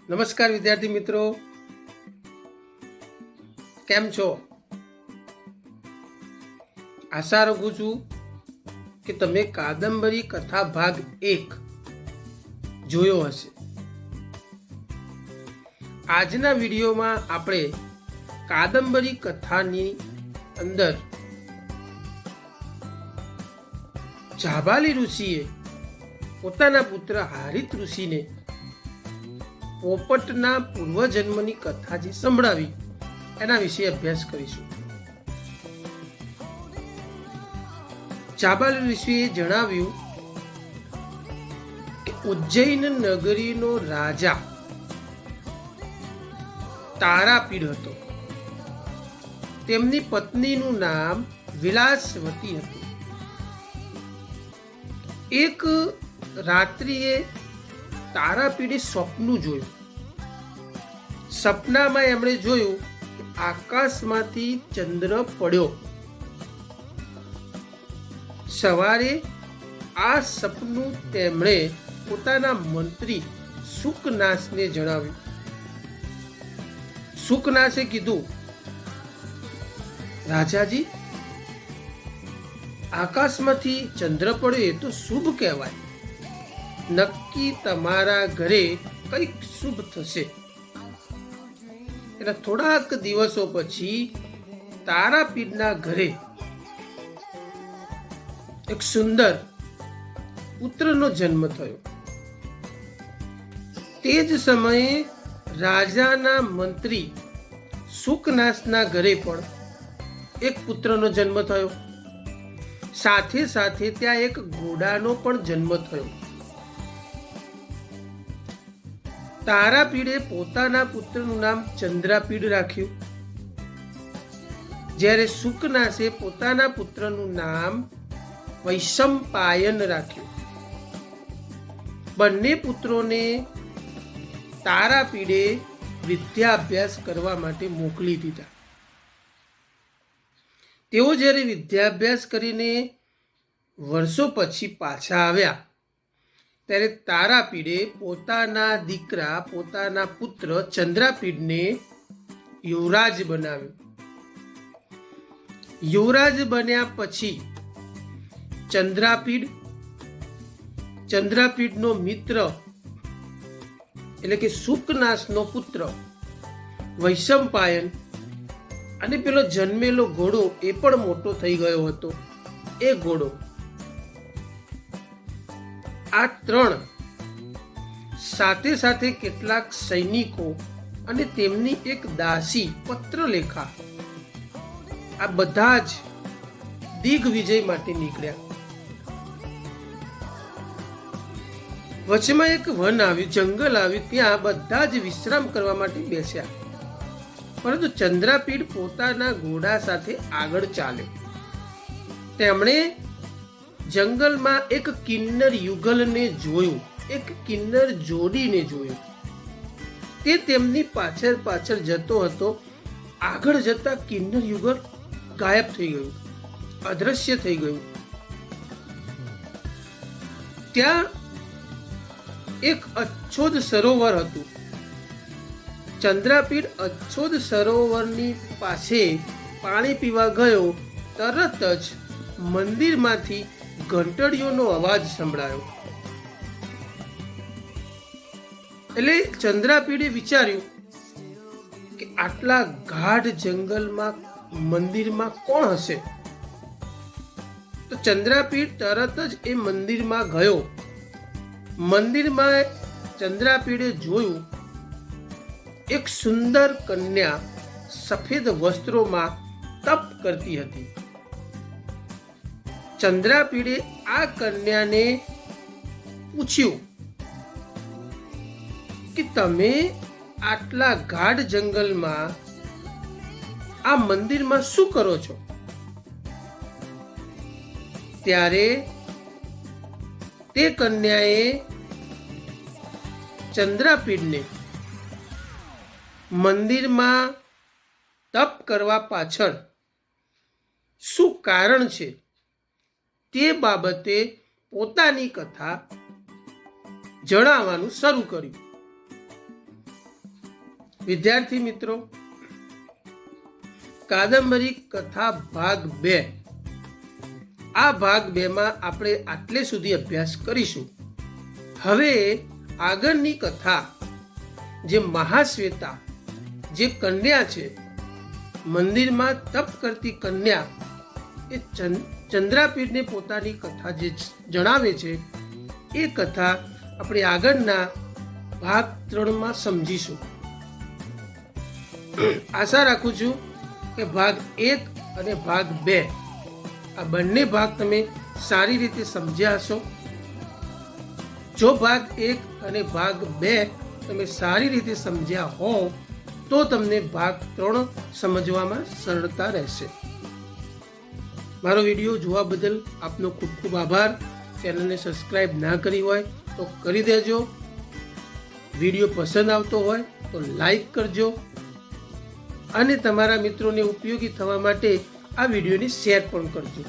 નમસ્કાર વિદ્યાર્થી મિત્રો, કેમ છો? આશા રાખું છું કે તમે કાદંબરી કથા ભાગ 1 જોયો હશે. આજના વિડીયોમાં આપણે કાદંબરી કથાની અંદર જાબાલી ઋષિએ પોતાના પુત્ર હારિત ઋષિને પોપટના પૂર્વજન્મની કથા જે સંભળાવી એના વિશે અભ્યાસ કરીશું. જાબાલી ઋષિએ જણાવ્યું કે ઉજ્જૈન નગરીનો રાજા તારાપીડ હતો. તેમની પત્નીનું નામ વિલાસવતી હતું. એક રાત્રિએ તારાપીડે સ્વપ્ન જોયું. સપનામાં એમણે જોયું કે આકાશમાંથી ચંદ્ર પડ્યો. સવારે આ સપનું તેમણે પોતાના મંત્રી શુકનાસને જણાવ્યું. શુકનાસે કીધું, રાજાજી, આકાશમાંથી ચંદ્ર પડ્યો એ તો શુભ કહેવાય. નક્કી તમારા ઘરે કંઈક શુભ થશે. એના થોડાક દિવસો પછી તારાપીડના ઘરે એક સુંદર પુત્રનો જન્મ થયો. તે જ સમયે રાજાના મંત્રી શુકનાસના ઘરે પણ એક પુત્રનો જન્મ થયો. સાથે સાથે ત્યાં એક ઘોડાનો પણ જન્મ થયો. તારાપીડે પોતાના પુત્રનું નામ ચંદ્રાપીડ રાખ્યું, જ્યારે શુકનાસે પોતાના પુત્રનું નામ વૈશંપાયન રાખ્યું. બંને પુત્રોને તારાપીડે વિદ્યાભ્યાસ કરવા માટે મોકલી દીધા. તેઓ જ્યારે વિદ્યાભ્યાસ કરીને વર્ષો પછી પાછા આવ્યા ત્યારે તારાપીડે પોતાના દીકરા, પોતાના પુત્ર ચંદ્રાપીડને યુવરાજ બનાવ્યો. યુવરાજ બન્યા પછી ચંદ્રાપીડનો મિત્ર એટલે કે શુકનાસનો પુત્ર વૈશંપાયન અને પેલો જન્મેલો ઘોડો એ પણ મોટો થઈ ગયો હતો. એ ઘોડો, આ ત્રણ સાથે સાથે કેટલાક સૈનિકો અને તેમની એક દાસી પત્રલેખા, આ બધા જ દિગ્વિજય માટે નીકળ્યા. વચમાં એક વન આવ્યું, જંગલ આવ્યું. ત્યાં બધા જ વિશ્રામ કરવા માટે બેસ્યા. પરંતુ ચંદ્રાપીડ પોતાના ઘોડા સાથે આગળ ચાલ્યો. તેમણે જંગલમાં એક કિન્નર યુગલને જોયું, એક કિન્નર જોડીને જોયું. તે તેમની પાછળ પાછળ જતો હતો. આગળ જતા કિન્નર યુગલ ગાયબ થઈ ગયું, અદ્રશ્ય થઈ ગયું. ત્યાં એક અચ્છોદ સરોવર હતું. ચંદ્રાપીડ અચ્છોદ સરોવરની પાસે પાણી પીવા ગયો. તરત જ મંદિરમાંથી ઘંટડીઓનો અવાજ સંભળાયો. એટલે ચંદ્રાપીડે વિચાર્યું કે આટલા ગાઢ જંગલમાં મંદિરમાં કોણ હશે? તો ચંદ્રાપીડ તરત જ એ મંદિરમાં ગયો. મંદિરમાં ચંદ્રાપીડે જોયું એક સુંદર કન્યા સફેદ વસ્ત્રોમાં તપ કરતી હતી. ચંદ્રાપીડે આ કન્યાને પૂછ્યું કે તમે આટલા ગાઢ જંગલમાં આ મંદિરમાં શું કરો છો? ત્યારે તે કન્યાએ ચંદ્રાપીડને મંદિરમાં તપ કરવા પાછળ શું કારણ છે તે બાબતે પોતાની કથા જણાવવાનું શરૂ કર્યું. વિદ્યાર્થી મિત્રો, કાદંબરી કથા ભાગ 2, આ ભાગ 2 માં આપણે આટલે સુધી અભ્યાસ કરીશું. હવે આગળની કથા જે મહાશ્વેતા, જે કન્યા છે, મંદિરમાં તપ કરતી કન્યા, એ ચંદ્રાપીડને પોતાની કથા જે જણાવે છે એ કથા આપણે આગળના ભાગ 3 માં સમજીશું. આશા રાખું છું કે ભાગ 1 અને ભાગ 2 આ બંને ભાગ તમે સારી રીતે સમજ્યા હશો. જો ભાગ 1 અને ભાગ 2 તમે સારી રીતે સમજ્યા હો તો તમને ભાગ 3 સમજવામાં સરળતા રહેશે. મારો વિડીયો જોવા બદલ આપનો ખૂબ ખૂબ આભાર. ચેનલને સબસ્ક્રાઇબ ના કરી હોય તો કરી દેજો. વિડીયો પસંદ આવતો હોય તો લાઈક કરજો અને તમારા મિત્રોને ઉપયોગી થવા માટે આ વિડીયોને શેર પણ કરજો.